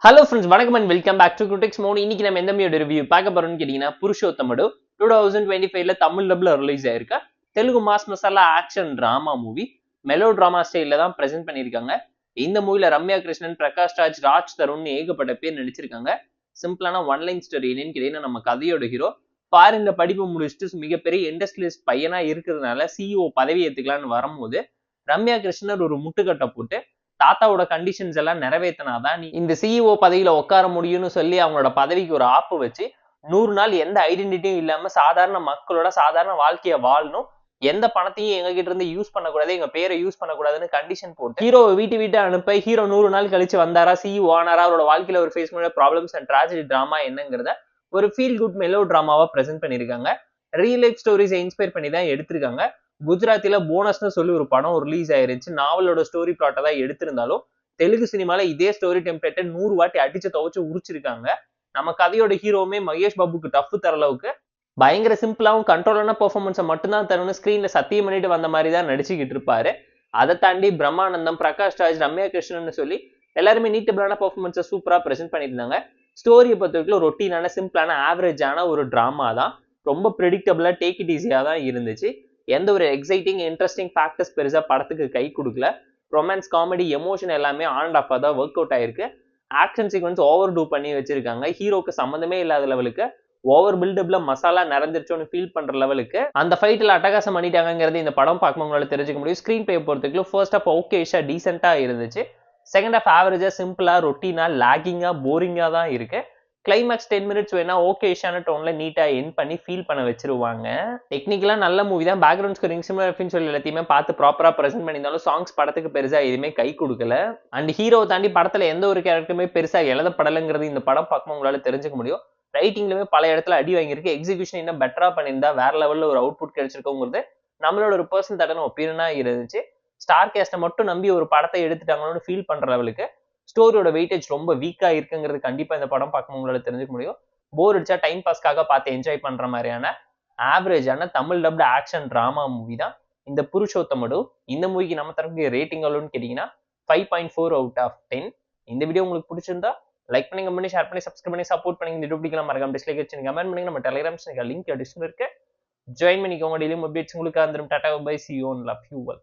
Hello friends, வணக்கம் and welcome back to Critics Mode. இன்னைக்கு நம்ம எந்த மூவியோட ரிவ்யூ பார்க்க போறோம்னு கேட்டீங்கன்னா, புருஷோத்தமடு 2025ல தமிழ் டப்ல ரிலீஸ் ஆயிருக்க Telugu mass masala action drama movie. Melodrama ஸ்டைல்ல தான் பிரசென்ட் பண்ணியிருக்காங்க. இந்த மூவில ரம்யா கிருஷ்ணன், பிரகாஷ் ராஜ், ராஜ் தருண் ஏகப்பட்ட பேர் நடிச்சிருக்காங்க. சிம்பிளான ஒன் லைன் ஸ்டோரி என்னன்னு கேட்டீங்கன்னா, நம்ம கதையோட ஹீரோ ஃபாரின்ல படிப்பு முடிச்சுட்டு மிகப்பெரிய இண்டஸ்ட்ரியலிஸ்ட் பையனா இருக்கிறதுனால சிஇஓ பதவி ஏத்துக்கலான்னு வரும்போது ரம்யா கிருஷ்ணன் ஒரு முட்டுக்கட்டை போட்டு தாத்தாவோட கண்டிஷன்ஸ் எல்லாம் நிறைவேற்றினாதான் நீ இந்த சிஇஓ பதவியில உட்கார முடியும்னு சொல்லி அவங்களோட பதவிக்கு ஒரு ஆப்பு வச்சு 100 நாள் எந்த ஐடென்டிட்டியும் இல்லாம சாதாரண மக்களோட சாதாரண வாழ்க்கைய வாழணும், எந்த பணத்தையும் எங்க கிட்ட இருந்து யூஸ் பண்ணக்கூடாது, எங்க பேரை யூஸ் பண்ணக்கூடாதுன்னு கண்டிஷன் போட்டு ஹீரோவை வீட்டு அனுப்ப ஹீரோ 100 நாள் கழிச்சு வந்தாரா, சிஇஓ ஆனாரா, அவரோட வாழ்க்கையில ஒரு ஃபேஸ் பண்ண ப்ராப்ளம்ஸ் அண்ட் ட்ராஜடி டிராமா என்னங்கிறத ஒரு ஃபீல் குட் மெலோ டிராமாவா பிரசென்ட் பண்ணிருக்காங்க. ரியல் லைஃப் ஸ்டோரிஸை இன்ஸ்பயர் பண்ணி தான் எடுத்திருக்காங்க. குஜராத்தில போனஸ்னு சொல்லி ஒரு படம் ரிலீஸ் ஆயிருச்சு. நாவலோட ஸ்டோரி பிளாட்டை தான் எடுத்திருந்தாலும் தெலுங்கு சினிமால இதே ஸ்டோரி டெம்ப்ளேட்டை 100 வாட்டி அடிச்சு துவச்சு உரிச்சிருக்காங்க. நம்ம கதையோட ஹீரோவுமே மகேஷ் பாபுக்கு டஃப் தர அளவுக்கு பயங்கர சிம்பிளாவும் கண்ட்ரோலான பெர்ஃபார்மன்ஸை மட்டும்தான் தரும்னு ஸ்கிரீன்ல சத்தியம் பண்ணிட்டு வந்த மாதிரி தான் நடிச்சுக்கிட்டு இருப்பாரு. அதை தாண்டி பிரம்மானந்தம், பிரகாஷ் ராஜ், ரம்யா கிருஷ்ணன் சொல்லி எல்லாருமே நீட்டபிளான பெர்ஃபார்மன்ஸை சூப்பரா பிரசென்ட் பண்ணியிருந்தாங்க. ஸ்டோரியை பொறுத்தவரைக்கும் ரொட்டீனான சிம்பிளான ஆவரேஜான ஒரு டிராமா தான். ரொம்ப ப்ரெடிக்டபிளா டேக் இட் ஈஸியா தான் இருந்துச்சு. எந்த ஒரு எக்ஸைட்டிங் இன்ட்ரெஸ்டிங் ஃபேக்டர்ஸ் பெருசா படத்துக்கு கை கொடுக்கல. ரொமான்ஸ், காமெடி, எமோஷன் எல்லாமே ஆன் ஆஃபா தான் ஒர்க் அவுட் ஆயிருக்கு. ஆக்ஷன் சீக்வன்ஸ் ஓவர் டூ பண்ணி வச்சிருக்காங்க. ஹீரோக்கு சம்மந்தமே இல்லாத லெவலுக்கு ஓவர் பில்டப்ல மசாலா நிறைஞ்சிருச்சோன்னு ஃபீல் பண்ற லெவலுக்கு அந்த ஃபைட்ல அட்டகாசம் பண்ணிட்டாங்கிறது இந்த படம் பார்க்கும் உங்களால தெரிஞ்சுக்க முடியும். ஸ்கிரீன் பிளே பொறுத்தவரைக்கும் ஃபர்ஸ்ட் ஆஃப் ஓகேஷா டீசென்டா இருந்துச்சு. செகண்ட் ஆஃப் ஆவரேஜா சிம்பிளா ரொட்டீனா லாகிங்கா போரிங்கா தான் இருக்கு. கிளைமேக்ஸ் 10 மினிட்ஸ் வேணா ஓகேஷான டோன்ல நீட்டா என் பண்ணி ஃபீல் பண்ண வச்சிருவாங்க. டெக்னிக்கலா நல்ல மூவி தான். பேக்ரவுண்ட் ஸ்கோரிங் சினிமாகிராஃபின்னு சொல்லி எல்லாத்தையுமே பார்த்து ப்ராப்பரா பிரசென்ட் பண்ணியிருந்தாலும் சாங்ஸ் படத்துக்கு பெருசா எதுவுமே கை கொடுக்கல. அண்ட் ஹீரோவை தாண்டி படத்துல எந்த ஒரு கேரக்டருமே பெருசா எழுதப்படலைங்கிறது இந்த படம் பார்க்கும் உங்களால தெரிஞ்சுக்க முடியும். ரைட்டிங்லயுமே பல இடத்துல அடி வாங்கியிருக்கு. எக்ஸிகியூஷன் இன்னும் பெட்டரா பண்ணியிருந்தா வேற லெவல்ல ஒரு அவுட்புட் கிடைச்சிருக்குங்கிறது நம்மளோட ஒரு பர்சனல் தட்டான ஒப்பீனியனா இருந்துச்சு. ஸ்டார் கேஸ்ட்டை மட்டும் நம்பி ஒரு படத்தை எடுத்துட்டாங்கன்னு ஃபீல் பண்ற லெவலுக்கு ஸ்டோரியோட வெயிட்டேஜ் ரொம்ப வீக்கா இருக்குங்கிறது கண்டிப்பா இந்த படம் பார்க்கும் உங்களால தெரிஞ்சுக்க முடியும். போர் அடிச்சா டைம் பாஸ்க்காக பார்த்து என்ஜாய் பண்ற மாதிரியான ஆவரேஜான Tamil dubbed action drama movie தான் இந்த புருஷோத்தமடு. இந்த மூவிக்கு நம்ம தரக்கூடிய ரேட்டிங் எவ்வளோன்னு கேட்டீங்கன்னா 5.4 அவுட் ஆஃப் 10. இந்த வீடியோ உங்களுக்கு பிடிச்சிருந்தா லைக் பண்ணி, கமெண்ட் பண்ணி, ஷேர் பண்ணி, சப்ஸ்கிரைப் பண்ணி சப்போர்ட் பண்ணி. இந்த வீடியோ பிடிக்கலாம் மறக்காம டிஸ்லைக் வச்சு கமெண்ட் பண்ணுங்க. நம்ம டெலிகிராம் லிங்க் டிஸ்கிரிப்ஷன்ல இருக்கு, ஜாயின் பண்ணிக்கோங்க. டெய்லியும் அப்டேட்ஸ் உங்களுக்கு வந்துடும். Tata bye, see you and love you all.